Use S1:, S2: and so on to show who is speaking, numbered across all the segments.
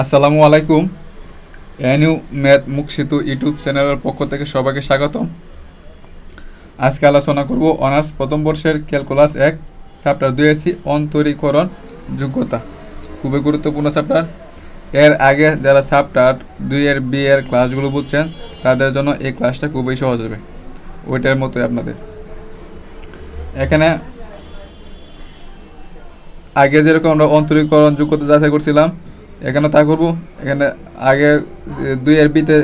S1: আসসালামু আলাইকুম। NU math মুখসেতু YouTube চ্যানেলের পক্ষ থেকে সবাইকে স্বাগতম। আজকে আলোচনা করব অনার্স প্রথম বর্ষের ক্যালকুলাস 1 চ্যাপ্টার 2 অন্তরীকরণ যোগ্যতা। খুবই গুরুত্বপূর্ণ চ্যাপ্টার। এর আগে যারা চ্যাপ্টার 2 বি এর ক্লাসগুলো বুঝছেন তাদের জন্য এই ক্লাসটা খুবই সহজ হবে, ওইটার মতোই আপনাদের। এখানে আগে যেরকম আমরা অন্তরীকরণ যোগ্যতা যাচাই করছিলাম, এখানে তা করব। এখানে আগের 2 বিতে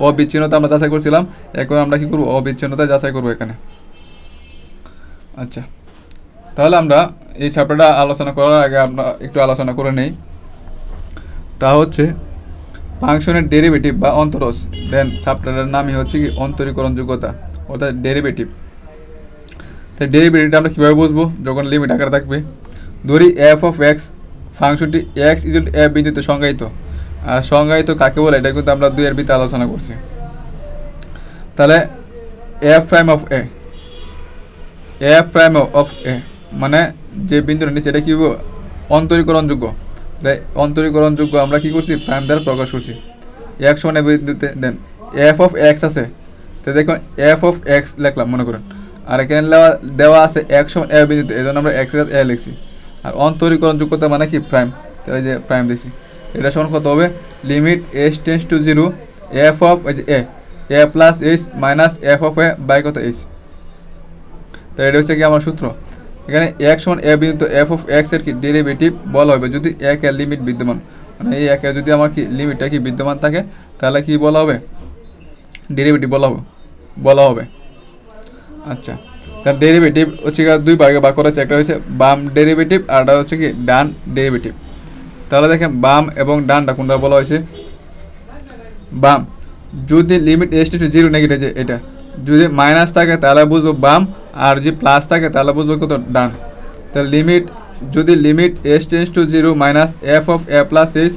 S1: অবিচ্ছিন্নতা আমরা যাচাই করছিলাম, এখন আমরা কি করব, অবিচ্ছিন্নতা যাচাই করব এখানে। আচ্ছা, তাহলে আমরা এই চ্যাপ্টারটা আলোচনা করার আগে আমরা একটু আলোচনা করে নেই। তা হচ্ছে ফাংশনের ডেরিভেটিভ বা অন্তরজ। দেন চ্যাপ্টারের নামই হচ্ছে কি অন্তরীকরণ যোগ্যতা, অর্থাৎ ডেরিভেটিভ। তো ডেরিভেটিভটা আমরা কীভাবে বুঝবো? যখন লিমিট আকারে থাকবে, ধরি এফ অফ এক্স, ফাংশনটি এক্স ইজ এ বিন্দুতে সংজ্ঞায়িত। আর সংজ্ঞায়িত কাকে বলে এটা কিন্তু আমরা 2 বিতে আলোচনা করছি। তাহলে F prime of A, F prime of A মানে যে বিন্দুটা নিচ্ছে এটা কি অন্তরীকরণযোগ্য। তাই অন্তরীকরণযোগ্য আমরা কি করছি, প্রাইম দ্বারা প্রকাশ করছি। এক্স মানে বিন্দুতে, দেন এফ অফ এক্স আছে, তো দেখুন এফ অফ এক্স লিখলাম মনে করেন, আর এখানে দেওয়া আছে এক্স সমান এ বিন্দুতে, এই জন্য আমরা এক্স এ লিখছি। আর অন্তরীকরণ যোগ্যতা মানে কি, প্রাইম, তাহলে যে প্রাইম দিছি। এটা সমান কত হবে, limit S tends to 0 F of A plus H minus F of A by কত এইচ। তো এটা হচ্ছে কি আমার সূত্র। এখানে এক্স সমান এ বিন্দু, এফ অফ এক্স এর কি ডেরিভেটিভ বলা হবে যদি একের লিমিট বিদ্যমান, মানে এই একের যদি আমার কি লিমিটটা কি বিদ্যমান থাকে তাহলে কি বলা হবে, ডেরিভেটিভ বলা হবে। আচ্ছা, তার ডেরিভেটিভ হচ্ছে কি 2 ভাগে ভাগ করেছে, একটা হচ্ছে বাম ডেরিভেটিভ আর একটা হচ্ছে কি ডান ডেরিভেটিভ। তাহলে দেখেন বাম এবং ডানটা কোনটা বলা হয়েছে, বাম যদি লিমিট এস টু 0 নেগেটিভ, যে এটা যদি মাইনাস থাকে তাহলে বুঝবো বাম, আর যদি প্লাস থাকে তাহলে বুঝবো কত, ডান। তাহলে লিমিট যদি limit S tends to 0 minus F of A plus H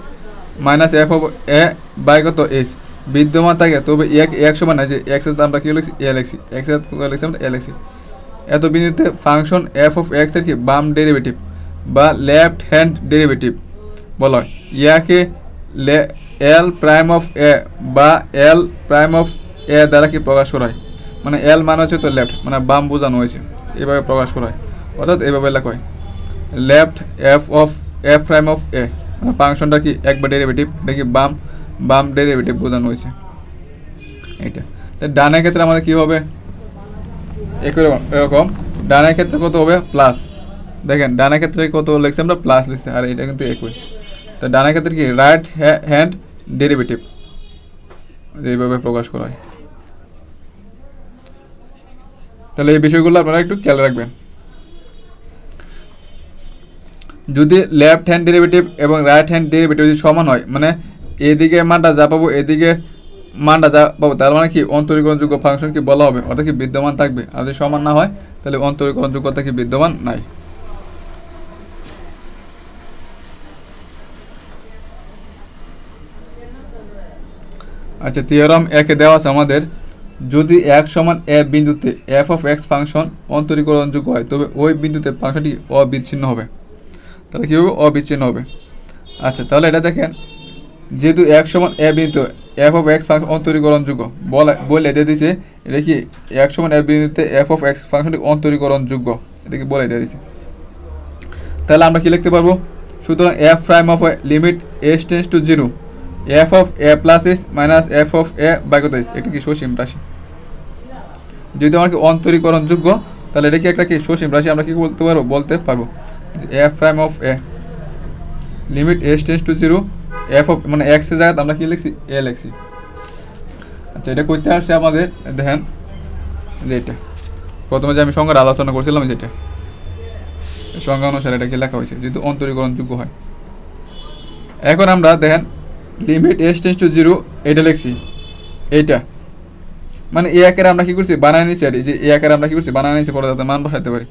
S1: minus F of A by কত এইচ বিদ্যমান থাকে, তবে এক সমান আছে এক্স এর আমরা কি লিখছি, এ লিখছি, এক্স এর লিখছি আমরা এ লিখছি। এত বিন্দুতে ফাংশন এফ অফ এক্স এর কি বাম ডেরিভেটিভ বা লেফট হ্যান্ড ডেরিভেটিভ বলা হয়। ইয়াকে এল প্রাইম অফ এ বা এল প্রাইম অফ এ দ্বারা কি প্রকাশ করা হয়, মানে এল মানে হচ্ছে তো লেফট, মানে বাম বোঝানো হয়েছে, এভাবে প্রকাশ করা হয়, অর্থাৎ এইভাবে লেখা হয় left F prime of A, মানে ফাংশনটা কি একবার ডেরিভেটিভ, এটা কি বাম ডেরিভেটিভ বোঝানো হয়েছে এইটা। ডানের ক্ষেত্রে আমাদের কি হবে, এরকম ডানের ক্ষেত্রে কত হবে, প্লাস। দেখেন ডানের ক্ষেত্রে কত লিখছি আমরা, প্লাস লিখছি, আর এটা কিন্তু একই। তো ডানের ক্ষেত্রে কি রাইট হ্যান্ড ডেরিভেটিভ, এইভাবে প্রকাশ করা হয়। তাহলে এই বিষয়গুলো আপনারা একটু খেয়াল রাখবেন। যদি লেফট হ্যান্ড ডেরিভেটিভ এবং রাইট হ্যান্ড ডেরিভেটিভ যদি সমান হয়, মানে এদিকে মানটা যা পাবো এদিকে মানটা যা পাবো, তার মানে কি অন্তরীকরণযোগ্য ফাংশন কি বলা হবে, অর্থাৎ কি বিদ্যমান থাকবে। আর যদি সমান না হয় তাহলে অন্তরীকরণযোগ্যতা কি বিদ্যমান নাই। আচ্ছা, থিওরাম একে দেওয়া আছে আমাদের, যদি এক সমান এ বিন্দুতে এফ অফ এক্স ফাংশন অন্তরীকরণযোগ্য হয় তবে ওই বিন্দুতে ফাংশনটি অবিচ্ছিন্ন হবে। তাহলে কী হবে, অবিচ্ছিন্ন হবে। আচ্ছা, তাহলে এটা দেখেন, যেহেতু এক সমান এ বিন্দু এফ অফ এক্স ফাংশন অন্তরীকরণযোগ্য বলে দিয়ে দিচ্ছে, এটা কি এক সমান এ বিন্দুতে এফ অফ এক্স ফাংশনটি অন্তরীকরণযোগ্য, এটা কি বলে দিয়ে দিচ্ছে। তাহলে আমরা কি লিখতে পারবো, সুতরাং F prime of A limit S tends to 0 F of A plus S minus F of A by কত এস, এটা কি সসীম রাশি। যদি আমার কি অন্তরীকরণযোগ্য তাহলে এটা কি একটা কি সসীম রাশি, আমরা কি বলতে পারবো F prime of A limit S tends to 0 F of মানে এক্স এর জায়গায় আমরা কি লিখছি, এ লিখছি। আচ্ছা, এটা করতে আসছে আমাদের, দেখেন যে এটা প্রথমে যে আমি সংজ্ঞার আলোচনা করছিলাম, যেটা সংজ্ঞা অনুসারে এটা কি লেখা হয়েছে, যেহেতু অন্তরীকরণযোগ্য হয়। এখন আমরা দেখেন লিমিট এস টেন্স টু 0 এটা লিখছি, এইটা মানে এ আকারে আমরা কি করছি, বানায় নিয়েছি। আর এই যে এ আকারে আমরা কি করছি, বানায় নিয়েছি, পরে যাতে মান বসাতে পারি।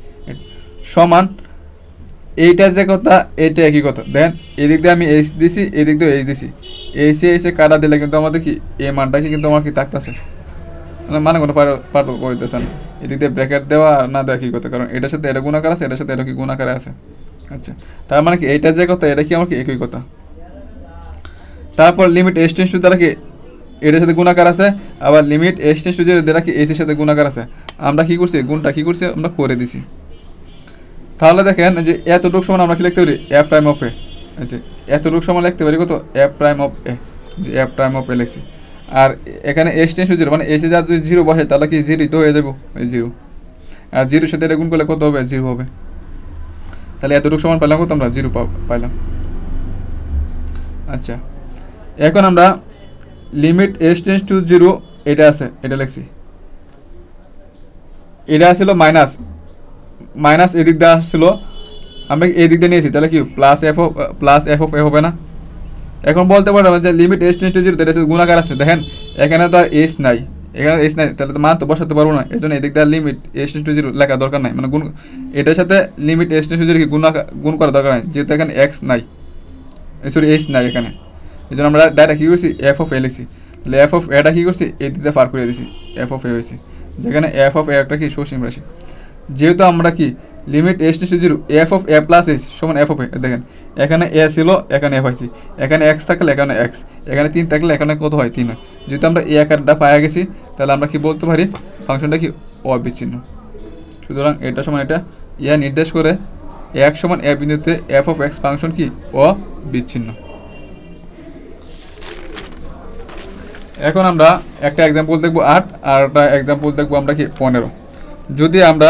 S1: সমান এইটা যে কথা, এইটা একই কথা। দেন এদিক দিয়ে আমি এইচ দিছি, এদিক দিয়ে এইচ দিছি, এইচে কাটা দিলে কিন্তু আমাদের কি এই মানটা কি কিন্তু আমার কি থাকতেছে, মানে কোনো পার্থক্য হইতেছে না। এদিক দিয়ে ব্র্যাকেট দেওয়া আর না দেওয়া কি কথা, কারণ এটার সাথে এটা গুণাকার আছে, এটার সাথে এটা কি গুণাকারে আছে। আচ্ছা, তার মানে কি এইটা যে কথা, এটা কি আমার কি একই কথা। তারপর লিমিট এস টেন্স টু দ্বারা কি এটার সাথে গুণাকার আছে, আবার লিমিট এস টেন্স টু দ্বারা কি এস এর সাথে গুণাকার আছে। আমরা কি করছি, গুণটা কি করছি আমরা করে দিছি। তাহলে দেখেন যে এতটুকু সমান আমরা কি লিখতে পারি, এ প্রাইম অফ এ। আচ্ছা, এতটুকু সমান লিখতে পারি কত, এ প্রাইম অফ এ, যে এ প্রাইম অফ এ লিখছি। আর এখানে এস টেন্স টু জিরো, মানে এসে যা যদি জিরো বসে তাহলে কি জিরোই তো হয়ে যাবো, এই জিরো। আর জিরোর সাথে এটা গুণ করলে কত হবে, জিরো হবে। তাহলে এতটুকু সমান পাইলাম কত, আমরা জিরো পাইলাম। আচ্ছা, এখন আমরা limit S tends two zero এটা আছে, এটা লিখছি। এটা ছিল মাইনাস, মাইনাস এদিক দিয়ে আসছিল, আমরা এই দিক দিয়ে নিয়েছি, তাহলে কি প্লাস এফ অফ এ হবে না। এখন বলতে পারবো যে limit S tends two zero এটা গুণাকার আছে। দেখেন এখানে তো আর এস নাই, এখানে এস নাই, তাহলে তো মান তো বসাতে পারবো না। এই জন্য এদিক দিয়ে limit S tends two zero লেখা দরকার নাই, মানে গুণ এটার সাথে limit S tends two zero কি গুণ করা দরকার নাই, যেহেতু এখানে এক্স নাই, সরি এস নাই এখানে। এই জন্য আমরা ডাইরেক্ট কী করছি, এফ অফ এ লিখছি। তাহলে এফ অফ এটা কী করছি, এই দিকে পার করে দিছি, এফ অফ এ হয়েছে, যেখানে এফ অফ এ একটা কি সসীম রাশি। যেহেতু আমরা কি limit S tends two zero F of A plus S সমান এফ অফ এ, দেখেন এখানে এ ছিল, এখানে এফ হয়েছি, এখানে এক্স থাকলে এখানে এক্স, এখানে 3 থাকলে এখানে কত হয়, 3 হয়। যেহেতু আমরা এ আকারটা পাওয়া গেছি, তাহলে আমরা কি বলতে পারি, ফাংশনটা কি অবিচ্ছিন্ন। সুতরাং এটা সমান এটা ইয়া নির্দেশ করে এক সমান এ বিন্দুতে এফ অফ এক্স ফাংশন কি অবিচ্ছিন্ন। এখন আমরা একটা এক্সাম্পল দেখবো 8, আর একটা এক্সাম্পল দেখবো আমরা কি 15। যদি আমরা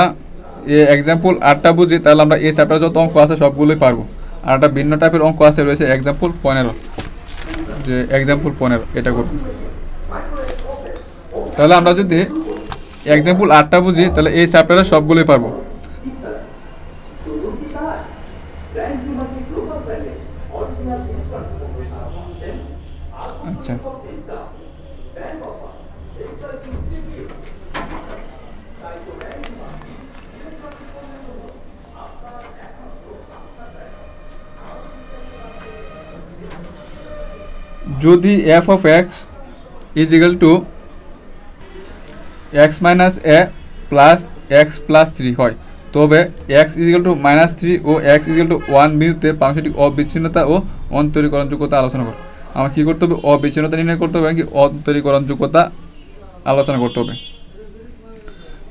S1: এই এক্সাম্পল 8টা বুঝি, তাহলে আমরা এই চ্যাপ্টার যত অঙ্ক আছে সবগুলোই পারবো। আর একটা ভিন্ন টাইপের অঙ্ক আছে রয়েছে এক্সাম্পল 15, যে এক্সাম্পল 15 এটা করব। তাহলে আমরা যদি এক্সাম্পল 8টা বুঝি, তাহলে এই চ্যাপ্টারে সবগুলোই পারবো। আচ্ছা, যদি F of X is equal to X minus A plus X plus 3 হয়, তবে X is equal to minus 3 ও এক্স ইজ ইকুয়াল টু 1 বিন্দুতে ফাংশনটি অবিচ্ছিন্নতা ও অন্তরীকরণযোগ্যতা আলোচনা করো। আমার কী করতে হবে, অবিচ্ছিন্নতা নির্ণয় করতে হবে, কি অন্তরীকরণযোগ্যতা আলোচনা করতে হবে।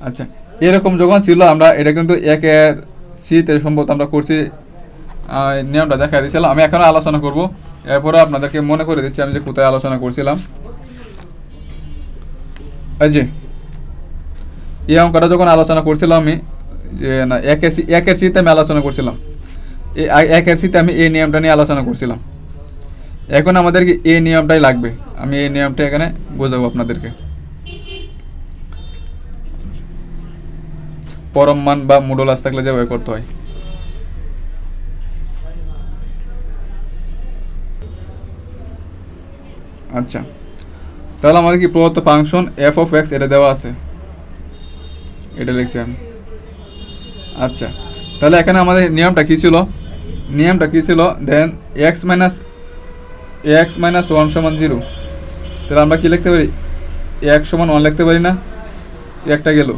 S1: আচ্ছা, এরকম যখন ছিল আমরা এটা কিন্তু 1-এর সিতে সম্ভবত আমরা করছি, নিয়মটা দেখা দিয়েছিলাম। আমি এখনও আলোচনা করব, এরপরে আপনাদেরকে মনে করে দিচ্ছি আমি যে কোথায় আলোচনা করছিলাম। এই যে এই অঙ্কটা যখন আলোচনা করছিলাম আমি, যে না 1-এর সিতে আমি আলোচনা করছিলাম, এই 1-এর সিতে আমি এই নিয়মটা নিয়ে আলোচনা করছিলাম। এখন আমাদেরকে এই নিয়মটাই লাগবে, আমি এই নিয়মটা এখানে বোঝাবো আপনাদেরকে। পরম মান বা মডুলাস থাকলে যেভাবে করতে হয়। আচ্ছা, তাহলে আমাদের কি প্রদত্ত ফাংশন এফ অফ এক্স এটা দেওয়া আছে, এটা লিখছি আমি। আচ্ছা, তাহলে এখানে আমাদের নিয়মটা কী ছিল, নিয়মটা কী ছিল, দেন এক্স মাইনাস 1 সমান 0। তাহলে আমরা কী লিখতে পারি, এক্স সমান 1 লিখতে পারি না, একটা গেল।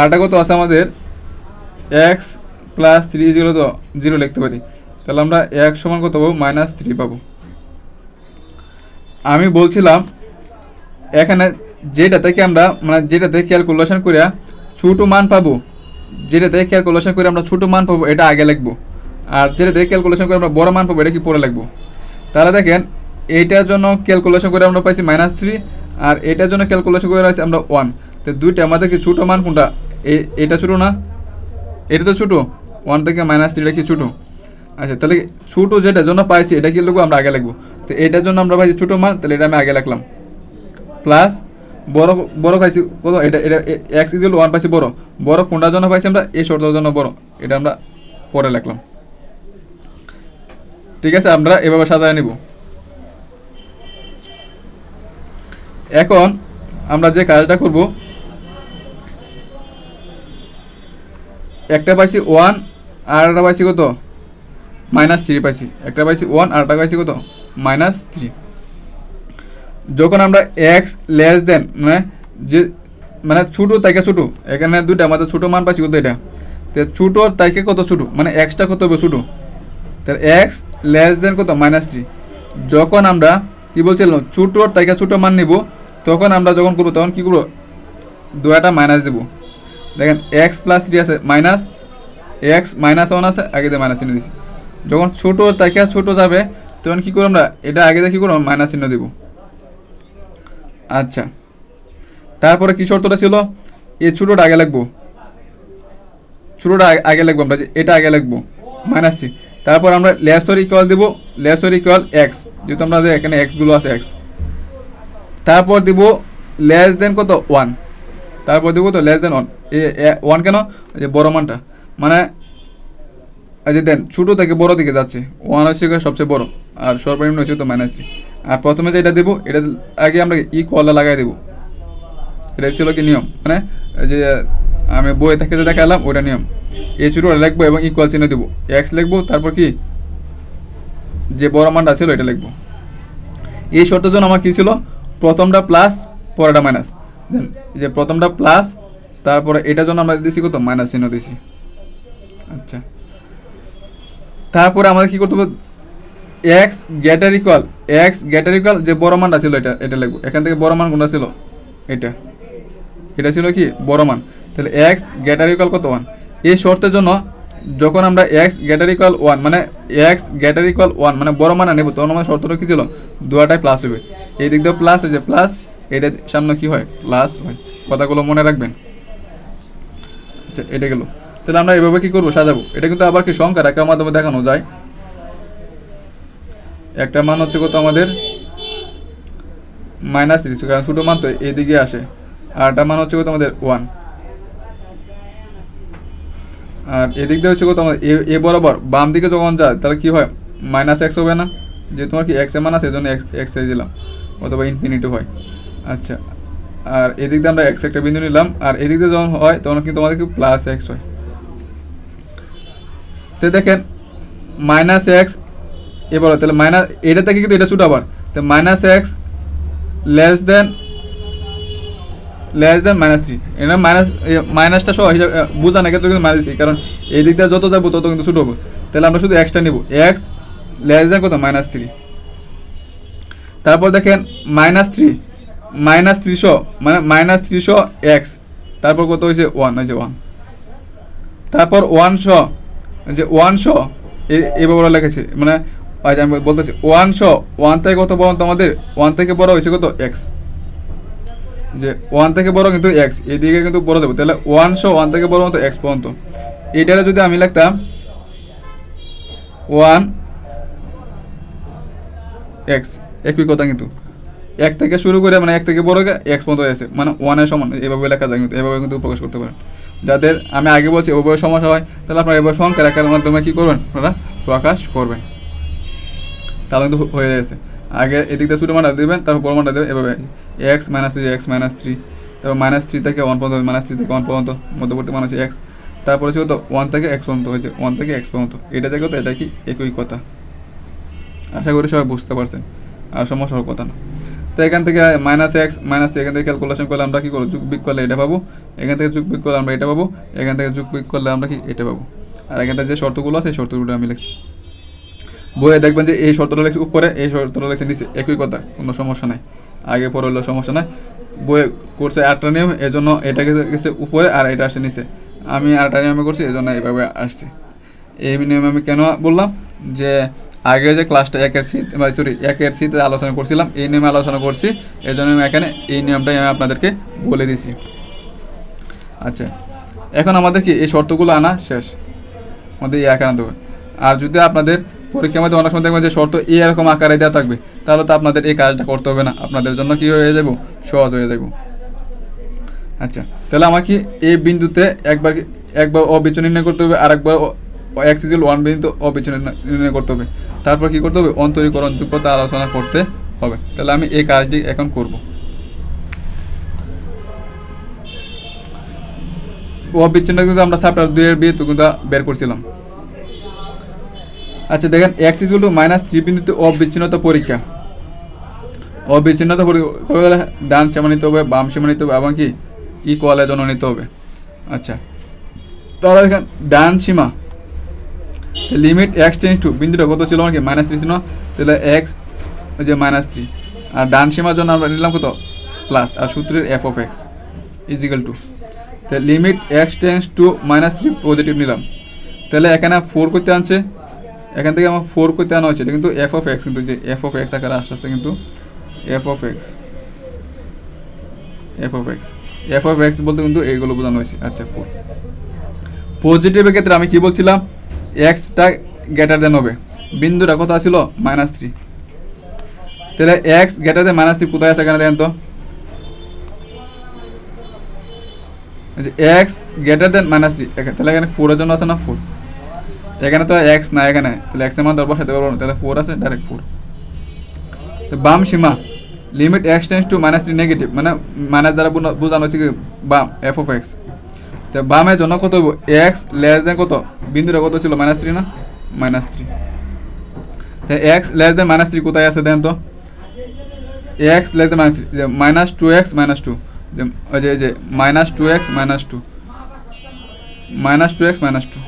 S1: আরটা কত আছে আমাদের, এক্স প্লাস 3 0 তো 0 লিখতে পারি। তাহলে আমরা এক্স সমান কত পাবো, -3 পাবো। আমি বলছিলাম এখানে যেটা থেকে আমরা মানে যেটা থেকে ক্যালকুলেশন করে ছোটো মান পাবো, যেটা থেকে ক্যালকুলেশন করে আমরা ছোটো মান পাবো এটা আগে লিখবো, আর যেটা থেকে ক্যালকুলেশন করে আমরা বড় মান পাবো এটা কি পরে লিখবো। তাহলে দেখেন এইটার জন্য ক্যালকুলেশন করে আমরা পাইছি -3, আর এটার জন্য ক্যালকুলেশন করে আছে আমরা 1। তো দুইটা আমাদের কি ছোটো মান কোনটা, এটা ছোটো না, এটা তো ছোটো, 1 থেকে -3 কি ছোটো। আচ্ছা, তাহলে ছোটো যেটার জন্য পাইছি এটা কি লিখবো, আমরা আগে লিখবো। তো এটার জন্য আমরা পাইছি ছোটো মান, তাহলে এটা আমি আগে লিখলাম, প্লাস বড় পাইছি কত, এটা এক্স ইকুয়াল 1 পাইছি বড় কোনটার জন্য পাইছি আমরা, এই শর্তের জন্য বড়, এটা আমরা পরে লিখলাম। ঠিক আছে, আমরা এভাবে সাজায় নিব। এখন আমরা যে কাজটা করব, একটা পাইছি 1 আর একটা পাইছি কত, -3 পাইছি, একটা পাইছি 1 আর একটা পাইছি কত, -3। যখন আমরা এক্স লেস দেন মানে ছোটো তাইকে ছোটো, এখানে দুইটা আমাদের ছোটো মান পাইছি কত, এটা তো ছোটোর তাইকে কত ছোটো, মানে এক্সটা কত হবে ছোটো, তাহলে এক্স লেস দেন কত, -3। যখন আমরা কি বলছিলাম, ছোটোর থেকে ছোটো মান নিব, তখন আমরা যখন করবো তখন কী করবো, দুয়াটা মাইনাস দেবো। দেখেন এক্স প্লাস 3 আছে, মাইনাস এক্স মাইনাস 1 আছে, আগে দিয়ে মাইনাস চিহ্ন দিচ্ছি। যখন ছোটো থেকে ছোটো যাবে তখন কী করবো আমরা, এটা আগে দিয়ে কী করবো, মাইনাস চিহ্ন দেবো। আচ্ছা, তারপরে কী শর্তটা ছিল, এই ছোটোটা আগে লিখবো, ছোটোটা আগে লিখবো আমরা, যে এটা আগে লিখবো মাইনাস সি। তারপর আমরা লেসর ইকুয়াল দেবো, লেসর ইকুয়াল এক্স, যেহেতু আমরা এখানে এক্সগুলো আছে এক্স। তারপর দিব লেস দেন কত 1, তারপর দেবো তো লেস দেন 1, 1 কেন, যে বড় মানটা, মানে এই যে দেন ছোটো থেকে বড় দিকে যাচ্ছে, 1 হচ্ছে সবচেয়ে বড়, আর সর্বনিম্ন হচ্ছে তো -3। আর প্রথমে যেটা দেবো এটা আগে আমরা ইকুয়ালটা লাগাই দেবো, এটা ছিল কি নিয়ম, মানে যে আমি বইয়ে থেকে যে দেখালাম ওটা নিয়ম। এই ছোটোটা লিখবো এবং ইকুয়াল চিহ্ন দেবো, এক্স লিখবো, তারপর কি যে বড় মানটা ছিল এটা লিখবো। এই শর্তের জন্য আমার কী ছিল, প্রথমটা প্লাস পরেরটা মাইনাস, দেন যে প্রথমটা প্লাস, তারপরে এটার জন্য আমরা দিচ্ছি কত, মাইনাস চিহ্ন দিছি। আচ্ছা, তারপরে আমাদের কী করতে হবে, এক্স গ্রেটার ইকুয়াল যে বড় মানটা ছিল এটা লিখবো। এখান থেকে বড় মান কোনটা ছিল, এটা ছিল কি বড় মান, তাহলে এক্স গ্রেটার ইকুয়াল কত 1। এই শর্তের জন্য যখন আমরা এক্স গ্রেটার ইকুয়াল 1 মানে এক্স গ্রেটার ইকুয়াল 1 মানে বড় মান নেব, তখন আমার শর্তটা কী ছিল, দুয়াটাই প্লাস হবে। এই দিক দিয়ে প্লাস আছে, প্লাস এটা সামনে কি হয়, প্লাস হয়। কথাগুলো মনে রাখবেন। আচ্ছা, এটা গেল। তাহলে আমরা এভাবে কী করবো, সাজাবো। এটা কিন্তু আবার কি সংখ্যার একটা মাধ্যমে দেখানো যায়। একটা মান হচ্ছে কত আমাদের -3, কারণ ছোটো মান তো এইদিকে আসে। আর একটা মান হচ্ছে কত আমাদের 1, আর এদিক দিয়ে হচ্ছে কত আমাদের এ বরাবর বাম দিকে যখন যায় তাহলে কী হয়, -x হবে না, যে তোমার কি এক্স এর মান আছে এই জন্য এক্স দিলাম, অথবা ইনফিনিটি হয়। আচ্ছা, আর এদিক দিয়ে আমরা এক্স একটা বিন্দু নিলাম, আর এদিক দিয়ে যখন হয় তখন কিন্তু আমাদের কি +x হয়। তো দেখেন -x এবার তাহলে মাইনাস, এটা থেকে কিন্তু এটা ছোটো আবার, তো -x লেস দেন -3, এটা মাইনাসটা সহ হিসাবে বোঝানোর ক্ষেত্রে কিন্তু মাইনাস দিচ্ছি, কারণ এই দিকটা যত যাবো তত কিন্তু ছোটো হবে। তাহলে আমরা শুধু এক্সটা নিব, এক্স লেস দেন কত, -3। তারপর দেখেন -3 -300 মানে -300 এক্স, তারপর কত হয়েছে 1, হয়েছে 1। তারপর 100 যে 100 এভাবে লেগেছে, মানে আমি বলতেছি 100, 1 থেকে কত বড় আমাদের, 1 থেকে বড় হয়েছে কত এক্স, যে 1 থেকে বড় কিন্তু এক্স, এদিকে কিন্তু বড় দেবো। তাহলে 100 1 থেকে বড় মতো এক্স পর্যন্ত। এটারে যদি আমি লিখতাম 1x, একই কথা, কিন্তু 1 থেকে শুরু করে মানে 1 থেকে বড় এক্স পর্যন্ত আছে, মানে 1 এর সমান, এভাবে লেখা যায়, কিন্তু এভাবে কিন্তু প্রকাশ করতে পারেন। যাদের আমি আগে বলছি ওভাবে সমস্যা হয়, তাহলে আপনারা এভাবে সংখ্যা রাখার মাধ্যমে কী করবেন, আপনারা প্রকাশ করবেন, তাহলে কিন্তু হয়ে গেছে। আগে এদিক দিয়ে ছোটো মানটা দেবেন, তারপর বড় মানটা দেবেন, এভাবে x -3 তারপর -3 থেকে 1 পর্যন্ত, -3 থেকে 1 পর্যন্ত, মধ্যবর্তী মান হচ্ছে x, তারপরে হচ্ছে কত 1 থেকে x পর্যন্ত হয়েছে, 1 থেকে x পর্যন্ত। এটা থেকে তো এটা কি একই কথা। আশা করি সবাই বুঝতে পারছেন, আর সমস্যা হওয়ার কথা না। তো এখান থেকে -x -3 এখান থেকে ক্যালকুলেশন করলে আমরা কী করবো, যোগ বিয়োগ করলে এটা পাবো, এখান থেকে যোগ বিয়োগ করলে আমরা এটা পাবো, এখান থেকে যোগ বিয়োগ করলে আমরা কি এটা পাবো। আর এখান থেকে যে শর্তগুলো আছে এই শর্তগুলো আমি লিখছি, বইয়ে দেখবেন যে এই শর্তটা লেগেছে উপরে, এই শর্তটা লেগেছে নিচে, একই কথা, কোনো সমস্যা নাই। আগে পরে হলেও সমস্যা নাই। বইয়ে করছে 8টা নিয়ম, এই জন্য এটা গেছে উপরে আর এটা আসছে নিচে। আমি 8টা নিয়মে করছি, এই জন্য এইভাবে আসছে। এই নিয়মে আমি কেন বললাম, যে আগে যে ক্লাসটা 1-এর সিতে আলোচনা করছিলাম, এই নিয়মে আলোচনা করছি, এই জন্য আমি এখানে এই নিয়মটাই আমি আপনাদেরকে বলে দিছি। আচ্ছা, এখন আমাদের কি এই শর্তগুলো আনা শেষ, আমাদের এই আকার আনতে হবে। আর যদি আপনাদের পরীক্ষার মধ্যে অনেক সময় দেখবেন যে শর্ত এরকম আকারে দেওয়া থাকবে, তাহলে তো আপনাদের এই কাজটা করতে হবে না, আপনাদের জন্য কি হয়ে যাব, সহজ হয়ে যাব। আচ্ছা, তাহলে আমাকে এই বিন্দুতে একবার অবিচ্ছিন্ন নির্ণয় করতে হবে, আর একবার x=1 বিন্দু অবিচ্ছিন্ন নির্ণয় করতে হবে। তারপর কি করতে হবে, অন্তরীকরণ যোগ্যতা আলোচনা করতে হবে। তাহলে আমি এই কাজটি এখন করব। অবিচ্ছিন্ন কিন্তু আমরা চ্যাপ্টার 2 এর কিন্তু বের করছিলাম। আচ্ছা, দেখেন x=-3 বিন্দুতে অবিচ্ছিন্নতা পরীক্ষা। অবিচ্ছিন্নতা পরীক্ষা ডান সীমা নিতে হবে, বাম সীমা নিতে হবে, এবং কি ইকুয়ালের জন্য নিতে হবে। আচ্ছা, তাহলে দেখেন ডান সীমা লিমিট x → বিন্দুটা কত ছিল আমার কি -3 ছিল, তাহলে x যে -3 আর ডান সীমার জন্য আমরা নিলাম কত প্লাস, আর সূত্রের F of X is equal to, তাহলে limit X tends to -3 positive নিলাম, তাহলে এখানে 4 করতে আনছে, এখান থেকে আমার 4 করতে আনা হয়েছে, এটা কিন্তু এফ অফ এক্স, কিন্তু যে এফ অফ এক্স আকারে আসতে কিন্তু F of x, F of x, F of x বলতে কিন্তু এইগুলো বোঝানো হয়েছে। আচ্ছা 4 পজিটিভের ক্ষেত্রে আমি কি বলছিলাম, এক্সটা গ্রেটার দেন হবে, বিন্দুটা কত ছিল -3, তাহলে এক্স গ্রেটার দেন -3 কোথায় আছে এখানে দেন তো, এক্স গ্রেটার দেন -3, তাহলে এখানে 4 এর জন্য আছে না 4, এখানে তো এক্স না এখানে, তাহলে এক্স এর মান বসাতে পারবো না, তাহলে 4 আছে ডাইরেক্ট 4। তো বাম সীমা limit X tends to -3 negative, মানে মাইনাস দ্বারা বোঝানো হচ্ছে কি বাম এফ অফ এক্স, তো বামের জন্য কত হইব, এক্স লেস দেন কত, বিন্দুটা কত ছিল -3 না, -3, তো এক্স লেস দেন -3 কোথায় আছে দেন তো, এক্স লেস দেন -3 যে -2x -2, যে যে -2x -2, -2x -2,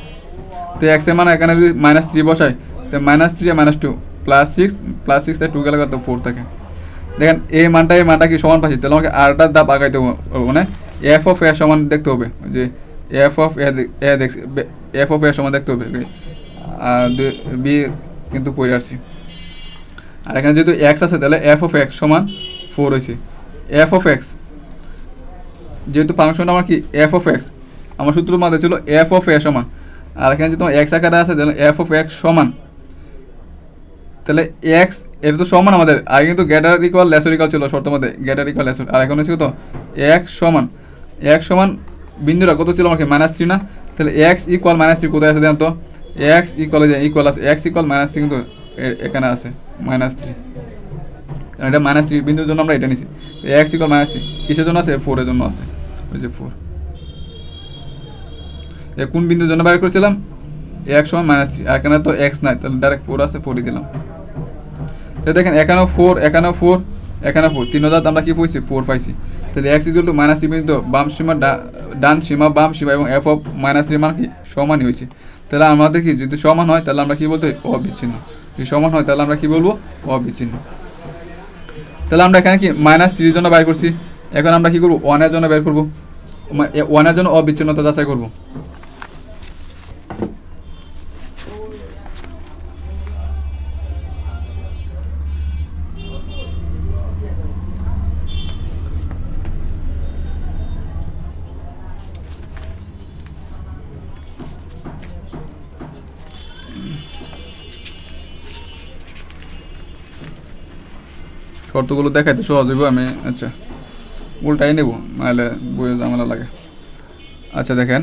S1: তো এক্স এর মান এখানে যদি -3 বসাই, তো -3 আর -2 +6 তাই 2 গেলে কত 4 থাকে। দেখেন এই মানটা কি সমান পাচ্ছি, তাহলে আমাকে আরটার ধাপ আগাইতে হবে, মানে এফ অফ এ সমান দেখতে হবে, যে এফ অফ এ দেখছি, এফ অফ এ সমান দেখতে হবে, আর বি কিন্তু পড়ে আসছি, আর এখানে যেহেতু এক্স আছে তাহলে এফ অফ এক্স সমান 4 হয়েছে, এফ অফ এক্স যেহেতু ফাংশনটা আমার কি এফ অফ এক্স, আমার সূত্র মধ্যে ছিল এফ অফ এ সমান, আর এখানে যেহেতু এক্স আকারে আছে তাহলে এফ অফ এক্স সমান, তাহলে এক্স এটা তো সমান আমাদের, আগে কিন্তু গ্রেটার ইকুয়াল লেসর ইকুয়াল ছিল শর্তের মধ্যে, গ্রেটার ইকুয়াল লেসর, আর এখন হচ্ছে কত এক্স সমান বিন্দুটা কত ছিল আমাকে -3 না, তাহলে এক্স ইকুয়াল -3 কোথায় আছে দেন তো, এক্স ইকুয়াল আছে, এক্স ইকুয়াল -3 কিন্তু এখানে আছে -3, এটা -3 বিন্দুর জন্য আমরা এটা নিছি, এক্স ইকুয়াল -3 কিসের জন্য আছে, 4 এর জন্য আছে, ওই যে 4, কোন বিন্দুর জন্য বের করেছিলাম, এক্স সমান -3, আর এখানে তো এক্স নাই, তাহলে ডাইরেক্ট 4 আছে, 4 দিলাম। তো দেখেন এখানেও 4 এখানেও 4 এখানেও 4, 3000 আমরা কি পাইছি 4 পাইছি, তাহলে এক্স ইকুয়াল টু -3 বিন্দু বাম সীমা ডান সীমা বাম সীমা এবং এফ অফ -3 মান কি সমানই হয়েছে, তাহলে আমাদের কি যদি সমান হয় তাহলে আমরা কি বলতে অবিচ্ছিন্ন, যদি সমান হয় তাহলে আমরা কি বলবো অবিচ্ছিন্ন। তাহলে আমরা এখানে কি -3 এর জন্য বের করছি, এখন আমরা কি করব 1 এর জন্য বের করব, 1 এর জন্য অবিচ্ছিন্নতা যাচাই করব। শর্তগুলো দেখাইতে সহজ হইব, আমি আচ্ছা উল্টাই নেব নাহলে বইয়ে ঝামেলা লাগে। আচ্ছা দেখেন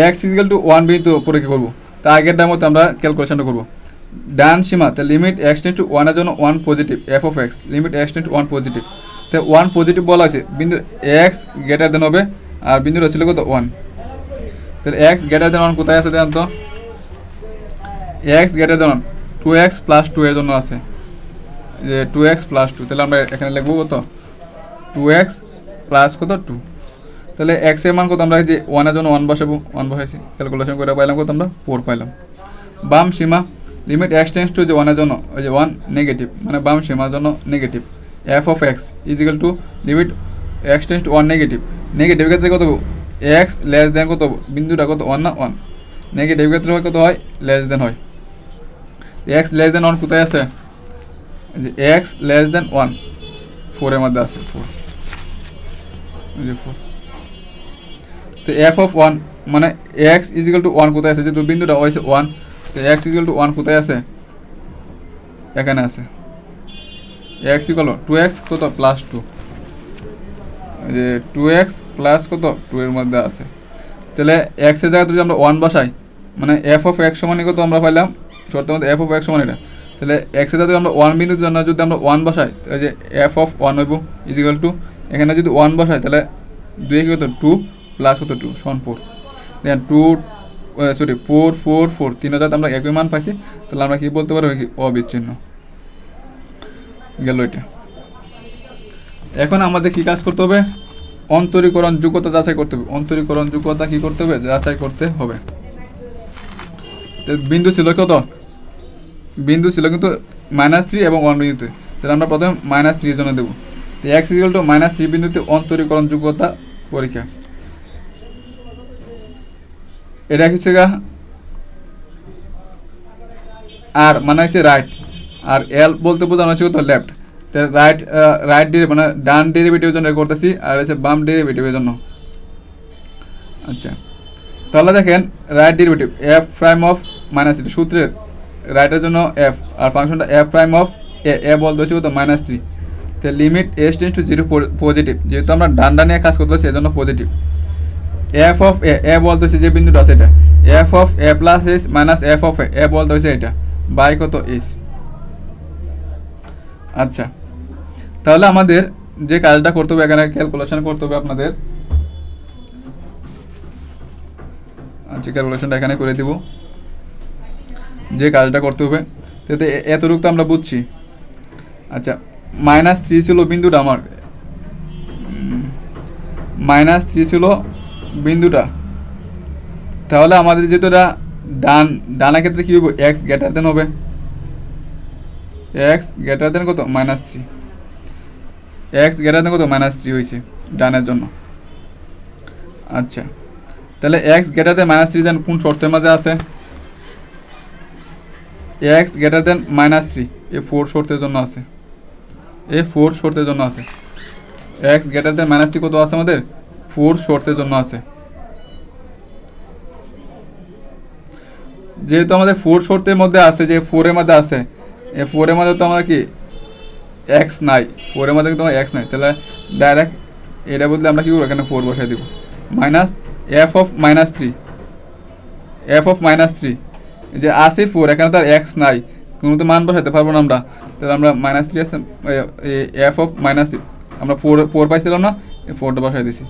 S1: এক্স ইকুয়াল টু 1 বিন্দু পরে কী করবো, তা আগেরটার মতো আমরা ক্যালকুলেশনটা করবো, ডান সীমা তা লিমিট এক্স টেন্স টু 1 এর জন্য 1 positive, F of x limit X tends to 1 positive, তো 1 পজিটিভ বলা আছে, বিন্দু এক্স গ্রেটার দেন হবে, আর বিন্দুটা ছিল কত 1, তাহলে এক্স গ্রেটার দেন 1 কোথায় আছে দেন তো, এক্স গ্রেটার দেন 2x + 2 এর জন্য আছে, যে 2x + 2, তাহলে আমরা এখানে লিখবো কত 2x + কত 2, তাহলে x এর মান কত, আমরা যে 1 এর জন্য 1 বসাবো, 1 বসাইছি, ক্যালকুলেশন করে পাইলাম কত, আমরা 4 পাইলাম। বাম সীমা লিমিট x টেন্স টু যে 1 এর জন্য ওই যে 1 নেগেটিভ, মানে বাম সীমার জন্য negative, F of X is equal to limit x tends to 1 negative, negative ক্ষেত্রে কত x লেস দেন কত, বিন্দুটা কত 1 না 1, নেগেটিভ ক্ষেত্রে হয় কত হয় লেস দেন হয়, x লেস দেন 1 কোথায় আছে, যে x লেস দেন 1 4 এর মধ্যে আছে 4, যে 4, তো এফ অফ 1 মানে x ইকুয়াল টু 1 কোথায় আছে, যেহেতু বিন্দুটা হয়েছে 1, তো x ইকুয়াল টু 1 কোথায় আছে, এখানে আছে, x ইকুয়াল 2x কত +2, যে 2x প্লাস কত 2 এর মধ্যে আছে, তাহলে x এর জায়গায় যদি আমরা 1 বসাই, মানে এফ অফ x সমান কত আমরা পাইলাম শর্তের মধ্যে এফ অফ x সমান এটা, তাহলে x এর জায়গায় আমরা 1 বিন্দুর জন্য যদি আমরা 1 বসাই, তাহলে যে এফ অফ 1 হইব ইকুয়াল টু, এখানে যদি 1 বসাই তাহলে 2 কত 2 প্লাস কত 2 সমান 4, দেন 4 4 4 3000 আমরা একই মান পাইছি, তাহলে আমরা কি বলতে পারবো কি অবিচ্ছিন্ন গেল এটা। এখন আমাদের কি কাজ করতে হবে, অন্তরীকরণ যোগ্যতা যাচাই করতে হবে, অন্তরীকরণ যোগ্যতা কি করতে হবে, যাচাই করতে হবে। বিন্দু ছিল কত, বিন্দু ছিল কিন্তু -3 এবং 1 বিন্দুতে, তাহলে আমরা প্রথমে -3 জন্য দেবো। তো x = -3 বিন্দুতে অন্তরীকরণ যোগ্যতা পরীক্ষা। এটা হচ্ছে গা আর মানে হচ্ছে রাইট, আর এল বলতে বোঝানো হচ্ছে কত লেফট। তাহলে রাইট মানে ডান ডেরিভেটিভের জন্য করতেছি, আর হচ্ছে বাম ডেরিভেটিভের জন্য। আচ্ছা, তাহলে দেখেন right derivative F prime of -3 সূত্রের রাইটের জন্য এফ, আর ফাংশনটা এফ প্রাইম অফ এ বলতে হচ্ছে কত -3। তো limit s tends two 0 positive, যেহেতু আমরা ডান নিয়ে কাজ করতেছি এজন্য পজিটিভ। এফ অফ এ বলতে হচ্ছে যে বিন্দুটা আছে এটা, F of A plus S minus F of A বলতে হচ্ছে এটা বাই কত এস। আচ্ছা, তাহলে আমাদের যে কাজটা করতে হবে এখানে ক্যালকুলেশন করতে হবে আপনাদের। আচ্ছা, ক্যালকুলেশনটা এখানে করে দিব, যে কাজটা করতে হবে। তো এতটুকু তো আমরা বুঝছি। আচ্ছা, -3 ছিল বিন্দুটা আমার, -3 ছিল বিন্দুটা। তাহলে আমাদের যেহেতু এটা ডানা ক্ষেত্রে কী হবে, x গ্রেটার দেন হবে, x গ্রেটার দেন কত -3, x গ্রেটার দেন কত -3 হয়েছে ডানের জন্য। আচ্ছা, তাহলে x গ্রেটার দেন -3 দেন কোন শর্তের মাঝে আছে, x গ্রেটার দেন -3 এই 4 শর্তের জন্য আছে, এই 4 শর্তের জন্য আছে। x গ্রেটার দেন -3 কত আছে আমাদের, 4 শর্তের জন্য আছে। যেহেতু আমাদের 4 শর্তের মধ্যে আছে, যে 4 এর মধ্যে আছে, এই 4 এর মধ্যে তো আমাদের কি x নাই, 4 এর মধ্যে কিন্তু x নাই। তাহলে ডাইরেক্ট এটা বলতে আমরা কি করব, এখানে 4 বসাই দিব, minus f of -3, f of -3 যে আছে 4, এখানে তো আর x নাই, কোনো তো মান বসাইতে পারবো না আমরা। তাহলে আমরা -3 আছে, f অফ -3 আমরা 4 পাইছিলাম না, এই 4টা বসাই দিছি।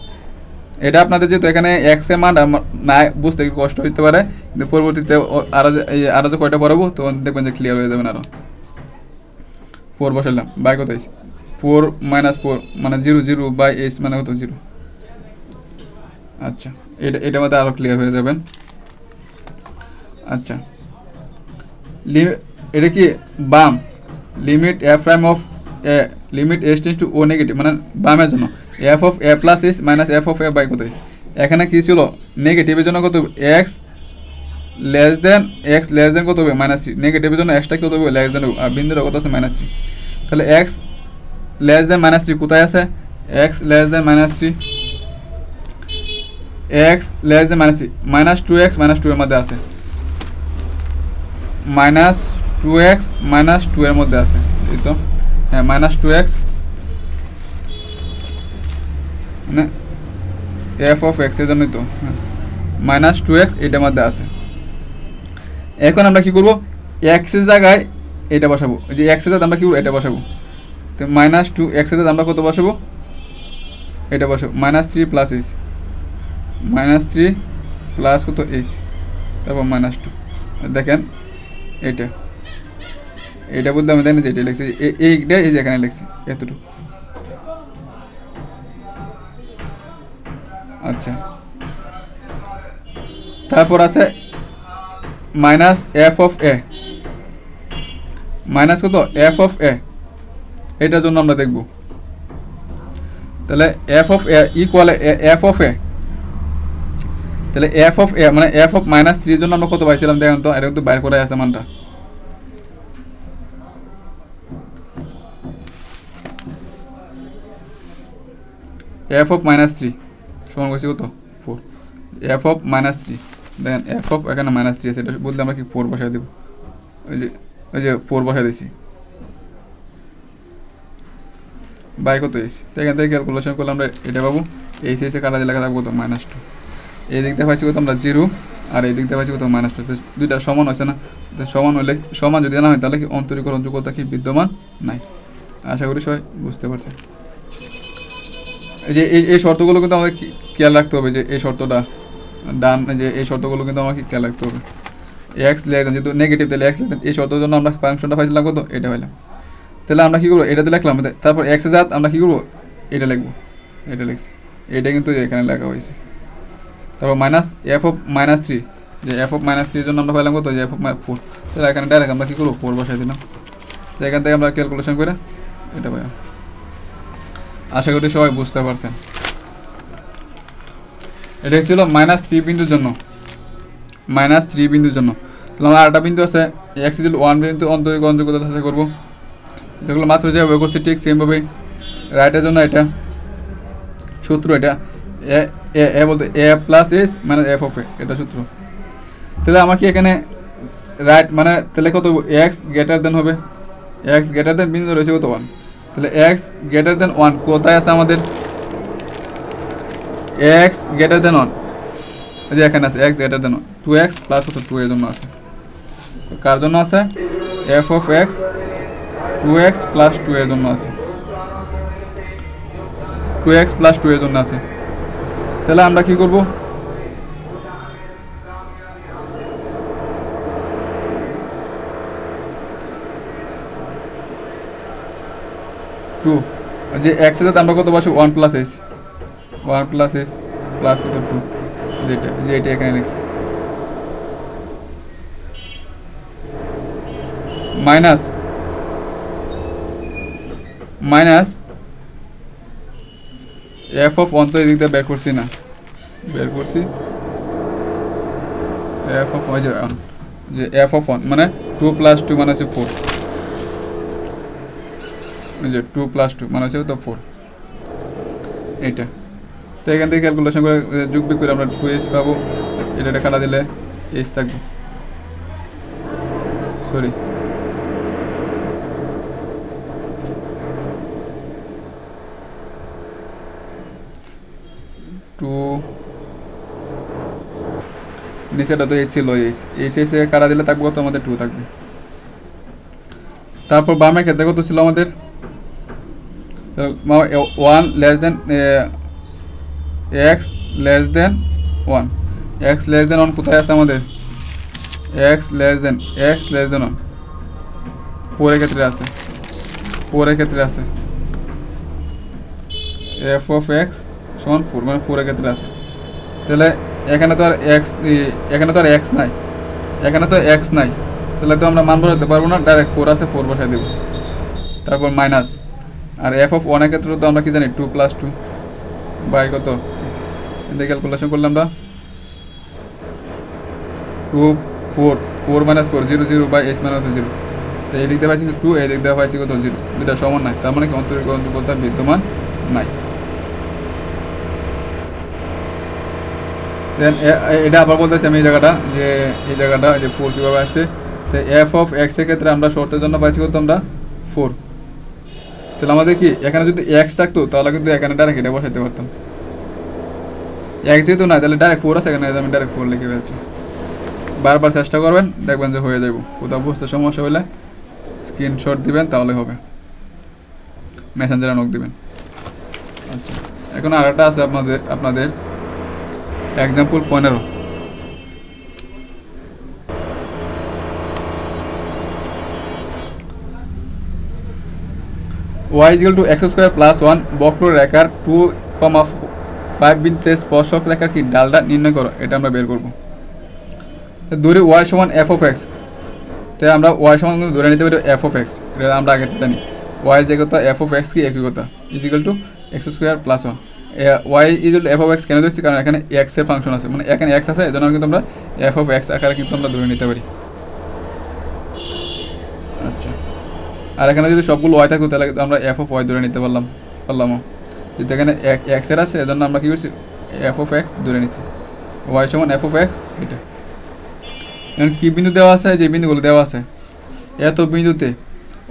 S1: এটা আপনাদের যেহেতু এখানে x এর মান না বুঝতে একটু কষ্ট হতে পারে, কিন্তু পরবর্তীতে আরও যে কয়টা পড়াবো তো দেখবেন যে ক্লিয়ার হয়ে যাবেন। আরও 4 বসাইলাম, বাই কত হয়েছে 4 - 4 মানে 0 0 বাই h মানে কত 0। আচ্ছা, এটা মধ্যে আরও ক্লিয়ার হয়ে যাবেন। আচ্ছা, এটা কি বাম, limit F prime of A limit s tends to O negative মানে বামের জন্য F of A plus S minus F of A by কত এস। এখানে কী ছিল নেগেটিভের জন্য কত x লেস দেন কত হবে -3, নেগেটিভের জন্য এক্সটা কত হবে লেস দেন, আর বিন্দুটা কত আছে -3। তাহলে x লেস দেন -3 কোথায় আছে, x less than -3, x less than -3 -2x -2 এর মধ্যে আছে, -2x -2 এর মধ্যে আছে, এই তো হ্যাঁ -2x মানে এফ অফ এক্স এর জন্যই তো -2x এটার মধ্যে আছে। এখন আমরা কি করব, x এর জায়গায় এটা বসাবো, যে x এর জায়গায় আমরা কি করব এটা বসাবো। তো -2x এর জায়গায় আমরা কত বসাবো, এটা বসাবো -3 প্লাস h, -3 প্লাস কত h, তারপর -2। দেখেন এটা বলতে আমি জানি যে এটা লিখছি, এইটা এই যে এখানে লিখছি এতটুকু। আচ্ছা, তারপর আছে minus F of A, minus কত এফ অফ এ, এটার জন্য আমরা দেখব। তাহলে F of A equal F of A, তাহলে এফ অফ এ মানে এফ অফ -3 জন্য আমরা কত পাইছিলাম দেখেন তো, এটা কিন্তু বাইর করে আছে মানটা। এফ অফ -3 সমান করছি কত 4, এফ অফ -3 দেখেন এফ অফ এখানে -3 আছে, এটা বলতে আমরা কি 4 বসাই দেবো, ওই যে 4 বসাই দিয়েছি বাই কত এসি। তো এখান থেকে ক্যালকুলেশন করলে আমরা এটা পাবো, এই এসে কাটা দিয়ে লেখা থাকবো কত -2, এই দিক দিয়ে পাইছি কত আমরা 0, আর এই দিক দিয়ে পাইছি কত -2। দুইটা সমান হয়েছে না, সমান হলে সমান যদি না হয় তাহলে কি অন্তরীকরণ যোগ্যতা কি বিদ্যমান নাই। আশা করি সবাই বুঝতে পারছে। এই যে এই শর্তগুলো কিন্তু আমাদের খেয়াল রাখতে হবে, যে এই শর্তটা ডান, যে এই শর্তগুলো কিন্তু আমাকে খেয়াল রাখতে হবে। এক্স লেস যেহেতু নেগেটিভ, তাহলে এক্স লেস এই শর্তের জন্য আমরা ফাংশনটা পাইছিলাম কত, এটা পাইলাম। তাহলে আমরা কী করবো, এটাতে লিখলাম, তারপর এক্সের জাত আমরা কী করবো, এটা লিখবো, এটা লিখছি, এটা কিন্তু এখানে লেখা হয়েছে। তারপর মাইনাস এফ অফ -3, যে এফ অফ -3 জন্য আমরা পাইলাম কত, যে এফ অফ 4, তাহলে এখানে ডাইরেক্ট আমরা কী করবো 4 বসাই দিলাম। তো এখান থেকে আমরা ক্যালকুলেশন করে এটা ভাইয়া আশা করি সবাই বুঝতে পারছেন। এটা ছিল -3 বিন্দুর জন্য, -3 বিন্দুর জন্য। তাহলে আমার আরেকটা বিন্দু আছে x = 1 বিন্দু অন্তরীকরণ যোগ্যতা যাচাই করবো, যেগুলো মাত্র যেভাবে করছি ঠিক সেমভাবে। রাইটের জন্য এটা সূত্র, এটা এ বলতে a + s - f of a, এটা সূত্র। তাহলে আমার কি এখানে রাইট মানে তাহলে কত x গ্রেটার দেন হবে, x গ্রেটার দেন বিন্দু রয়েছে কত 1, তাহলে x গ্রেটার দেন 1 কোথায় আছে আমাদের, x গ্রেটার দেন 1 এই যে এখানে আছে, x greater than 1, 2x plus কত 2 এর জন্য আছে। কার জন্য আছে, f of x 2x plus 2 এর জন্য আছে, 2x প্লাস 2 এর জন্য আছে। তাহলে আমরা কি করব, যে x এর সাথে আমরা কত বসে 1 + s, 1 + s প্লাস কত 2, যেটা এখানে লিখছি মাইনাস f of 1 তো এদিক দিয়ে বের করছি না, বের করছি f of 1 যে f of 1 মানে 2 + 2 মানে হচ্ছে 4, যে 2 + 2 মানে হচ্ছে তো 4 এটা। তো এখান থেকে ক্যালকুলেশন করে যোগ বিয়োগ করে আমরা 2s পাবো, এটা কাটা দিলে s থাকবে, সরি 2 নিচেটা তো s ছিল, s কাটা দিলে থাকবে কত আমাদের 2 থাকবে। তারপর বামের ক্ষেত্রে কত ছিল আমাদের 1 less than x less than 1, x less than 1 কোথায় আছে আমাদের, x লেস দেন 1 4 এর ক্ষেত্রে আছে, 4 এর ক্ষেত্রে আছে f of x সমান 4 মানে 4 এর ক্ষেত্রে আছে। তাহলে এখানে তো আর x নাই, এখানে তো x নাই, তাহলে তো আমরা মান বসাতে পারবো না, ডাইরেক্ট 4 আছে 4 বসাই দেব। তারপর মাইনাস, আর f of 1 এর ক্ষেত্রে তো আমরা কি জানি 2 + 2 বাই কত, এদিকে ক্যালকুলেশন করলাম আমরা 2 4 4 - 4 0 0 বাই s - 0। তো এই দিক দিয়ে পাইছি 2, এই দিক দিয়ে পাইছি কত 0, দুটা সমান নাই, তার মানে কি অন্তরীকরণ যোগ্যতা বিদ্যমান নাই। দেন এটা আবার বলতেছি আমি এই জায়গাটা যে 4 কীভাবে আসছে, তো f of x এর ক্ষেত্রে আমরা শর্তের জন্য পাইছি কত আমরা 4। তাহলে আমাদের কি এখানে যদি x থাকতো তাহলে কিন্তু এখানে ডাইরেক্ট এটা বসাইতে পারতাম, x যেহেতু না তাহলে ডাইরেক্ট 4 আছে, এখানে আমি ডাইরেক্ট 4 লিখে ফেলছি। বারবার চেষ্টা করবেন, দেখবেন যে হয়ে যাবো। কোথাও বুঝতে সমস্যা হলে স্ক্রিনশট দিবেন তাহলে হবে, মেসেঞ্জারে নক দিবেন। আচ্ছা, এখন আরেকটা আছে আপনাদের এক্সাম্পল 15। y = x² + 1 বক্ররেখার 2,5 বিন্দুতে স্পর্শক রেখার কি ডালটা নির্ণয় করো, এটা আমরা বের করব। ধরি y সমান f of x, তাই আমরা y সমান কিন্তু ধরে নিতে পারি f of x, এটা আমরা আগে জানি y যে কথা f of x কি একই কথা, = x² + 1। y = f of x কেন ধরছি, কারণ এখানে x এর ফাংশন আছে, মানে এখানে x আছে, এজন্য কিন্তু আমরা f of x আকারে কিন্তু আমরা ধরে নিতে পারি। আচ্ছা, আর এখানে যদি সবগুলো y থাকতো তাহলে আমরা f of y ধরে নিতে পারলাম, যেহেতু এখানে x এর আছে এজন্য আমরা কি করছি f of x ধরে নিচ্ছি, y সমান f of x এটা। এখন কি বিন্দু দেওয়া আছে, যে বিন্দুগুলো দেওয়া আছে এত বিন্দুতে,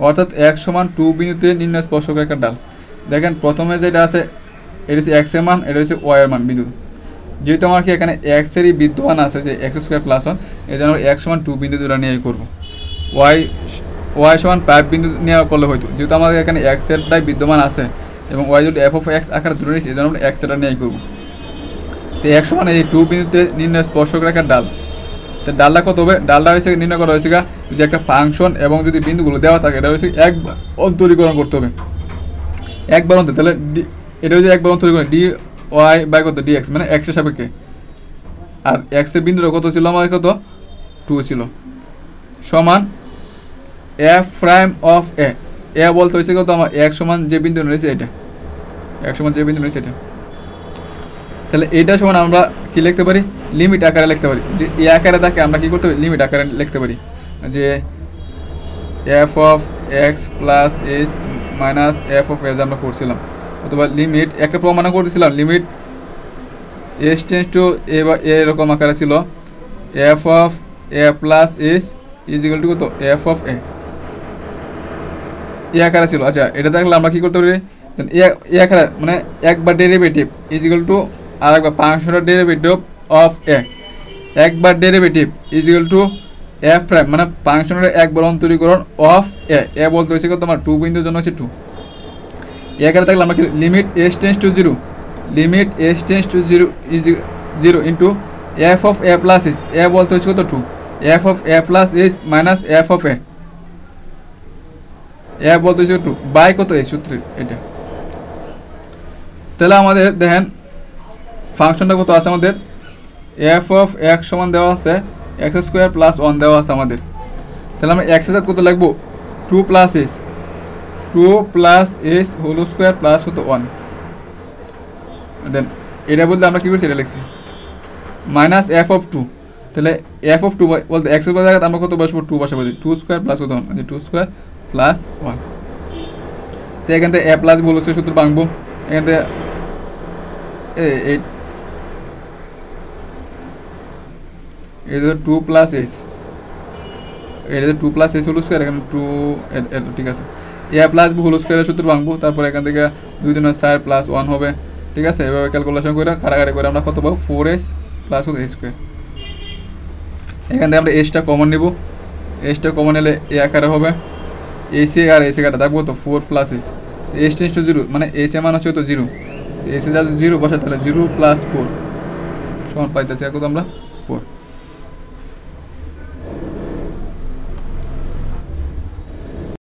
S1: অর্থাৎ x সমান 2 বিন্দুতে নির্ণয় স্পর্শক রেখার ডাল। দেখেন প্রথমে যেটা আছে এটা হচ্ছে x এর মান, এটা হচ্ছে y এর মান বিন্দু। যেহেতু আমার কি এখানে x এরই বিদ্যমান আছে যে x² + 1, এই জন্য x সমান 2 বিন্দু ধরে নিয়ে করবো। y সমান 5 বিন্দু নেওয়া করলে হয়তো, যেহেতু আমাদের এখানে x এরটাই বিদ্যমান আছে এবং y যদি f of x আকারে ধরে নিচ্ছি, এই জন্য আমরা x এরটা নিয়ে করবো। তো x সমান এই 2 বিন্দুতে নির্ণয় স্পর্শক রেখার ডাল, তো ডালটা কত হবে, ডালটা হয়েছে নির্ণয় করা হয়েছে যে একটা ফাংশন এবং যদি বিন্দুগুলো দেওয়া থাকে এটা হচ্ছে একবার অন্তরীকরণ করতে হবে, একবার অন্তর। তাহলে এটা হচ্ছে একবার অন্তরীকরণ dy বাই কত dx, মানে x এর সাপেক্ষে, আর x এর বিন্দুটা কত ছিল আমাদের কত 2 ছিল, সমান f prime of a, এ বলতে হয়েছে কত আমার এক সমান যে বিন্দু রয়েছে এটা, এক সমান যে বিন্দু রয়েছে এটা। তাহলে এইটা সমান আমরা কি লিখতে পারি, লিমিট আকারে লিখতে পারি। যে এ আকারে থাকে আমরা কি করতে পারি, লিমিট আকারে লিখতে পারি, যে F of X plus H minus F of এজ আমরা করছিলাম, অথবা লিমিট একটা প্রমাণ করতেছিলাম, limit S tends to A বা এরকম আকারে ছিল, F of A plus H is equal to কত, এফ অফ এ আকারে ছিল। আচ্ছা এটা দেখলে আমরা কি করতে পারি, এ আকারে মানে একবার ডেরিভেটিভ ইজ ইকুয়াল টু আর একবার ফাংশনের ডেরিভেটিভ অফ এ, একবার derivative is equal two F prime মানে ফাংশনের একবার অন্তরীকরণ অফ এ বলতে হয়েছে কত আমার 2 বিন্দুর জন্য হচ্ছে 2। এ আকারে থাকলে আমরা limit S tends to 0, limit S tends to 0 is 0 into F of A plus S, A বলতে হচ্ছে কত 2, F of A plus S minus F of A বলতে হচ্ছে 2 বাই কত এই সূত্রে এটা। তাহলে আমাদের দেখেন ফাংশনটা কত আছে আমাদের, এফ অফ এক্স সমান দেওয়া আছে এক্স স্কোয়ার প্লাস 1 দেওয়া আছে আমাদের। তাহলে আমরা এক্স এর কত লিখবো 2 plus S whole square plus কত 1, দেন এটা বলতে আমরা কী করছি এটা লিখছি মাইনাস এফ অফ 2। তাহলে এফ অফ 2 বলতে এক্স এর জায়গায় আমরা কত বসবো 2 বসাবো, 2 স্কোয়ার প্লাস কত 1, 2 স্কোয়ার প্লাস 1। তো এখান থেকে এ প্লাস হোল স্কোয়ার সূত্র ভাঙবো, এখান থেকে এটা 2 প্লাস এস, এটা 2 প্লাস এস হোল স্কোয়ার, এখানে 2 ঠিক আছে, এ প্লাস বি হোল স্কোয়ারের সূত্র ভাঙবো, তারপর এখান থেকে 2 × 4 প্লাস 1 হবে, ঠিক আছে। এভাবে ক্যালকুলেশন করে কাটাকাটি করে আমরা কত পাবো 4s প্লাস এ স্কোয়ার। এখান থেকে আমরা এসটা কমন নিব, এসটা কমন নিলে এ আকারে হবে, এসি আর এসি কাটা থাকবো তো 4 plus S, S tends to 0 মানে এসি মান হচ্ছে তো 0, এসি যা 0 বসে তাহলে 0 প্লাস 4 সমান পাইতেছি কত আমরা